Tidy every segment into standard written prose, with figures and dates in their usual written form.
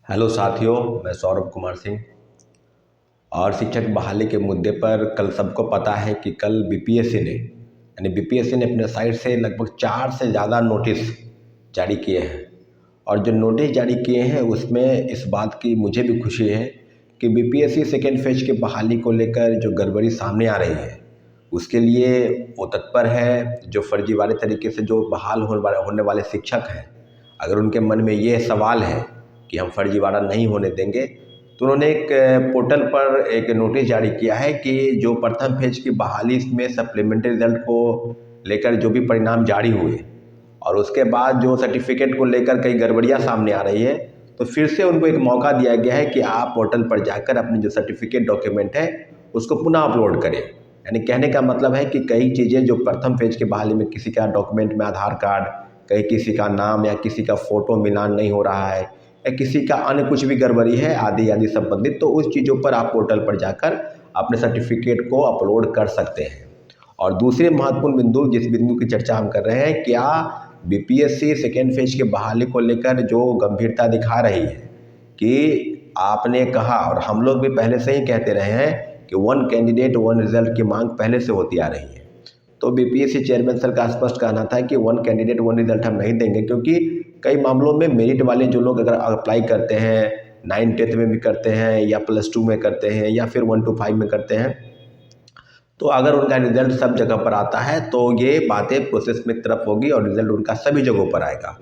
Hello साथियों, मैं सौरभ कुमार सिंह। और शिक्षक बहाली के मुद्दे पर कल सबको पता है कि कल बीपीएससी ने अपने साइट से लगभग 4 से ज़्यादा नोटिस जारी किए हैं। और जो नोटिस जारी किए हैं उसमें इस बात की मुझे भी खुशी है कि बीपीएससी सेकेंड फेज की बहाली को लेकर जो गड़बड़ी सामने आ रही है उसके लिए वो तत्पर है। जो फर्जीवाड़े तरीके से जो बहाल होने वाले शिक्षक हैं, अगर उनके मन में ये सवाल है कि हम फर्जीवाड़ा नहीं होने देंगे, तो उन्होंने एक पोर्टल पर एक नोटिस जारी किया है कि जो प्रथम फेज की बहाली में सप्लीमेंट्री रिजल्ट को लेकर जो भी परिणाम जारी हुए और उसके बाद जो सर्टिफिकेट को लेकर कई गड़बड़ियाँ सामने आ रही है, तो फिर से उनको एक मौका दिया गया है कि आप पोर्टल पर जाकर अपनी जो सर्टिफिकेट डॉक्यूमेंट है उसको पुनः अपलोड करें। यानी कहने का मतलब है कि कई चीज़ें जो प्रथम फेज की बहाली में किसी का डॉक्यूमेंट में आधार कार्ड, कहीं किसी का नाम या किसी का फ़ोटो मिलान नहीं हो रहा है या किसी का अन्य कुछ भी गड़बड़ी है आदि आदि संबंधित, तो उस चीज़ों पर आप पोर्टल पर जाकर अपने सर्टिफिकेट को अपलोड कर सकते हैं। और दूसरे महत्वपूर्ण बिंदु, जिस बिंदु की चर्चा हम कर रहे हैं, क्या बीपीएससी सेकेंड फेज की बहाली को लेकर जो गंभीरता दिखा रही है कि आपने कहा और हम लोग भी पहले से ही कहते रहे हैं कि वन कैंडिडेट वन रिजल्ट की मांग पहले से होती आ रही है। तो बीपीएससी चेयरमैन सर का स्पष्ट कहना था कि वन कैंडिडेट वन रिजल्ट हम नहीं देंगे, क्योंकि कई मामलों में मेरिट वाले जो लोग अगर अप्लाई करते हैं, 9th-10th में भी करते हैं या +2 में करते हैं या फिर 1 to 5 में करते हैं, तो अगर उनका रिजल्ट सब जगह पर आता है तो ये बातें प्रोसेस में तरफ होगी और रिजल्ट उनका सभी जगहों पर आएगा।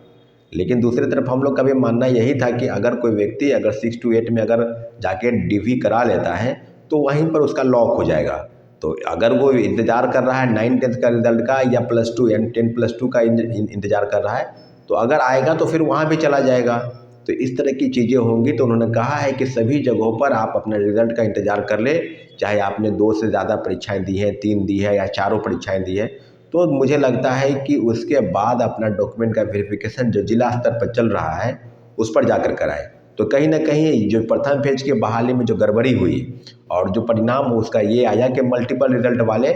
लेकिन दूसरी तरफ हम लोग का भी मानना यही था कि अगर कोई व्यक्ति अगर 6 to 8 में अगर जाके डीवी करा लेता है तो वहीं पर उसका लॉक हो जाएगा। तो अगर वो इंतज़ार कर रहा है 9th-10th का रिजल्ट का या +2 यानी 10+2 का इंतज़ार कर रहा है, तो अगर आएगा तो फिर वहाँ भी चला जाएगा। तो इस तरह की चीज़ें होंगी, तो उन्होंने कहा है कि सभी जगहों पर आप अपने रिजल्ट का इंतज़ार कर ले, चाहे आपने 2 से ज़्यादा परीक्षाएं दी हैं, 3 दी है या चारों परीक्षाएं दी है। तो मुझे लगता है कि उसके बाद अपना डॉक्यूमेंट का वेरिफिकेशन जो जिला स्तर पर चल रहा है उस पर जाकर कराएं। तो कहीं ना कहीं जो प्रथम फेज की बहाली में जो गड़बड़ी हुई और जो परिणाम उसका ये आया कि मल्टीपल रिजल्ट वाले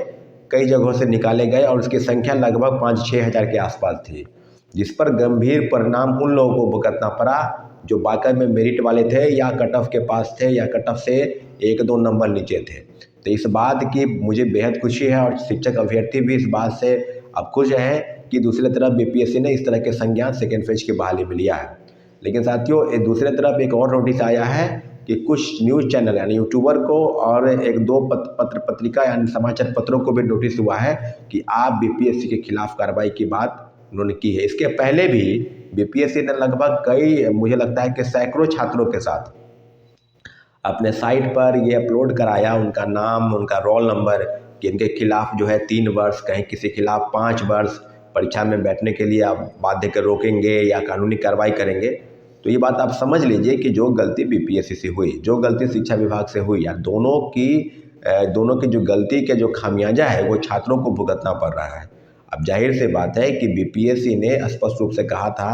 कई जगहों से निकाले गए और उसकी संख्या लगभग 5-6 हज़ार के आसपास थी, जिस पर गंभीर परिणाम उन लोगों को भुगतना पड़ा जो वाकई में मेरिट वाले थे या कट ऑफ के पास थे या कट ऑफ से 1-2 नंबर नीचे थे। तो इस बात की मुझे बेहद खुशी है और शिक्षक अभ्यर्थी भी इस बात से अब खुश हैं कि दूसरी तरफ बीपीएससी ने इस तरह के संज्ञान सेकेंड फेज की बहाली में लिया है। लेकिन साथियों, दूसरी तरफ एक और नोटिस आया है कि कुछ न्यूज़ चैनल यानी यूट्यूबर को और 1-2 पत्र पत्रिका यानी समाचार पत्रों को भी नोटिस हुआ है कि आप बीपीएससी के खिलाफ कार्रवाई की बात उन्होंने की है। इसके पहले भी बीपीएससी ने लगभग कई, मुझे लगता है कि सैकड़ों छात्रों के साथ अपने साइट पर ये अपलोड कराया उनका नाम, उनका रोल नंबर, कि इनके खिलाफ जो है 3 वर्ष, कहीं किसी खिलाफ 5 वर्ष परीक्षा में बैठने के लिए आप बाध्य कर रोकेंगे या कानूनी कार्रवाई करेंगे। तो ये बात आप समझ लीजिए कि जो गलती बीपीएससी से हुई, जो गलती शिक्षा विभाग से हुई, या दोनों की जो गलती के जो खामियाजा है वो छात्रों को भुगतना पड़ रहा है। अब जाहिर सी बात है कि बीपीएससी ने स्पष्ट रूप से कहा था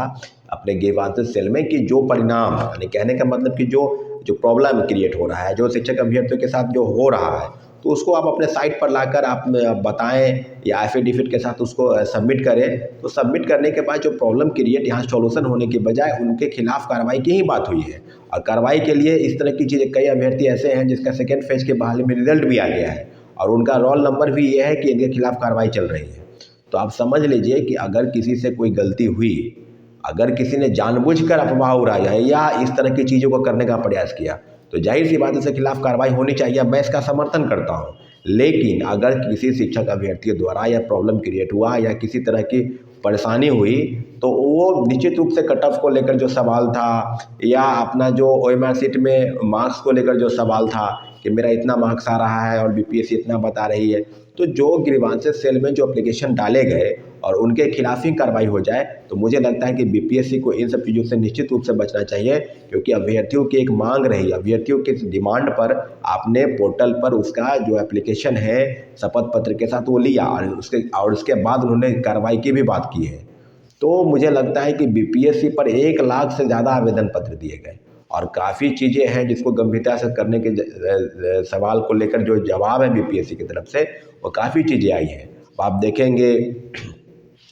अपने ग्रीवांसेस सेल में कि जो परिणाम, यानी कहने का मतलब कि जो जो प्रॉब्लम क्रिएट हो रहा है, जो शिक्षक अभ्यर्थियों के साथ जो हो रहा है, तो उसको आप अपने साइट पर लाकर आप बताएं या एफिडेविट के साथ उसको सबमिट करें। तो सबमिट करने के बाद जो प्रॉब्लम क्रिएट यहाँ सॉल्यूशन होने के बजाय उनके खिलाफ कार्रवाई की ही बात हुई है। और कार्रवाई के लिए इस तरह की चीज़ें, कई अभ्यर्थी ऐसे हैं जिसका सेकेंड फेज के बहाली में रिजल्ट भी आ गया है और उनका रोल नंबर भी ये है कि इनके खिलाफ कार्रवाई चल रही है। तो आप समझ लीजिए कि अगर किसी से कोई गलती हुई, अगर किसी ने जानबूझकर अफवाह उड़ाया है या इस तरह की चीज़ों को करने का प्रयास किया, तो जाहिर सी बात है इसके खिलाफ कार्रवाई होनी चाहिए। मैं इसका समर्थन करता हूँ। लेकिन अगर किसी शिक्षक अभ्यर्थी द्वारा या प्रॉब्लम क्रिएट हुआ या किसी तरह की परेशानी हुई, तो वो निश्चित रूप से कट ऑफ को लेकर जो सवाल था या अपना जो ओएमआर शीट में मार्क्स को लेकर जो सवाल था कि मेरा इतना मार्क्स आ रहा है और बीपीएससी इतना बता रही है, तो जो ग्रीवांसेस सेल में जो एप्लीकेशन डाले गए और उनके खिलाफ ही कार्रवाई हो जाए, तो मुझे लगता है कि बीपीएससी को इन सब चीज़ों से निश्चित रूप से बचना चाहिए। क्योंकि अभ्यर्थियों की एक मांग रही, अभ्यर्थियों की डिमांड पर आपने पोर्टल पर उसका जो एप्लीकेशन है शपथ पत्र के साथ वो लिया और उसके बाद उन्होंने कार्रवाई की भी बात की है। तो मुझे लगता है कि बीपीएससी पर 1 लाख से ज़्यादा आवेदन पत्र दिए गए और काफ़ी चीज़ें हैं जिसको गंभीरता से करने के सवाल को लेकर जो जवाब है बीपीएससी की तरफ से, वो काफ़ी चीज़ें आई हैं। आप देखेंगे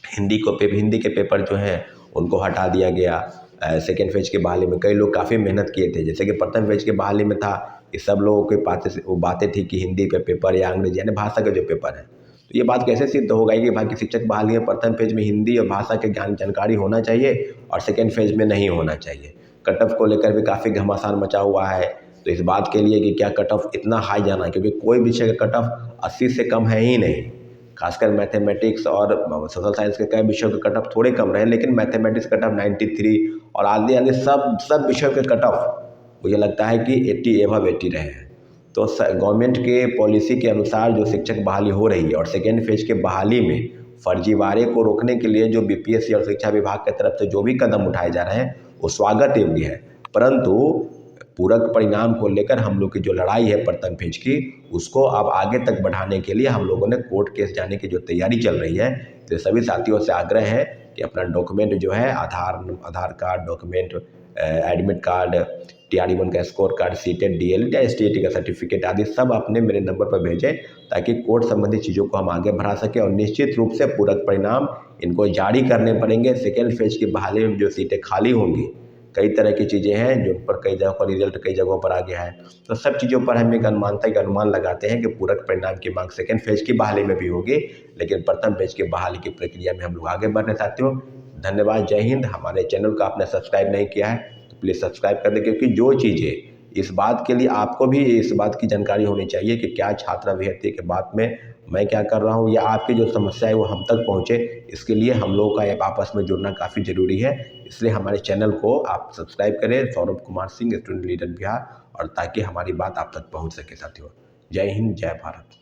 हिंदी के पेपर जो हैं उनको हटा दिया गया, सेकेंड फेज की बहाली में कई लोग काफ़ी मेहनत किए थे। जैसे कि प्रथम फेज की बहाली में था कि सब लोगों के पास वो बातें थी कि हिंदी पे पेपर या अंग्रेजी यानी भाषा के जो पेपर है, तो ये बात कैसे सिद्ध होगा कि भाई कि शिक्षक बहाली में प्रथम फेज में हिंदी और भाषा के ज्ञान जानकारी होना चाहिए और सेकेंड फेज में नहीं होना चाहिए। कट ऑफ को लेकर भी काफ़ी घमासान मचा हुआ है। तो इस बात के लिए कि क्या कट ऑफ इतना हाई जाना है, क्योंकि कोई विषय का कट ऑफ 80 से कम है ही नहीं। खासकर मैथमेटिक्स और सोशल साइंस के कई विषयों के कट ऑफ थोड़े कम रहे, लेकिन मैथमेटिक्स कट ऑफ 93 और आदि आदि सब विषयों के कट ऑफ मुझे लगता है कि 80 एबव 80 रहे हैं। तो गवर्नमेंट के पॉलिसी के अनुसार जो शिक्षक बहाली हो रही है और सेकेंड फेज के बहाली में फर्जीवाड़े को रोकने के लिए जो बीपीएससी और शिक्षा विभाग की तरफ से जो भी कदम उठाए जा रहे हैं वो स्वागत योग्य है। परंतु पूरक परिणाम को लेकर हम लोग की जो लड़ाई है प्रथम फेज की, उसको अब आगे तक बढ़ाने के लिए हम लोगों ने कोर्ट केस जाने की जो तैयारी चल रही है, तो सभी साथियों से आग्रह है कि अपना डॉक्यूमेंट जो है Aadhaar card document, admit card, TRE1 का स्कोर कार्ड, सीटेट, DLED या STAT का सर्टिफिकेट आदि सब अपने मेरे नंबर पर भेजें, ताकि कोर्ट संबंधी चीज़ों को हम आगे बढ़ा सकें। और निश्चित रूप से पूरक परिणाम इनको जारी करने पड़ेंगे। सेकेंड फेज की बहाली में जो सीटें खाली होंगी, कई तरह की चीज़ें हैं जो पर कई जगहों पर रिजल्ट कई जगहों पर आ गया है, तो सब चीज़ों पर हम एक अनुमान लगाते हैं कि पूरक परिणाम की मांग सेकेंड फेज की बहाली में भी होगी, लेकिन प्रथम फेज की बहाली की प्रक्रिया में हम लोग आगे बढ़ने चाहते हो। धन्यवाद, जय हिंद। हमारे चैनल को आपने सब्सक्राइब नहीं किया है तो प्लीज़ सब्सक्राइब कर दें, क्योंकि जो चीज़ें इस बात के लिए आपको भी इस बात की जानकारी होनी चाहिए कि क्या छात्रवृत्ति के बाद में मैं क्या कर रहा हूँ या आपकी जो समस्या है वो हम तक पहुँचे, इसके लिए हम लोगों का एक आपस में जुड़ना काफ़ी ज़रूरी है। इसलिए हमारे चैनल को आप सब्सक्राइब करें, सौरभ कुमार सिंह, स्टूडेंट लीडर बिहार, और ताकि हमारी बात आप तक पहुँच सके साथियों। जय हिंद, जय भारत।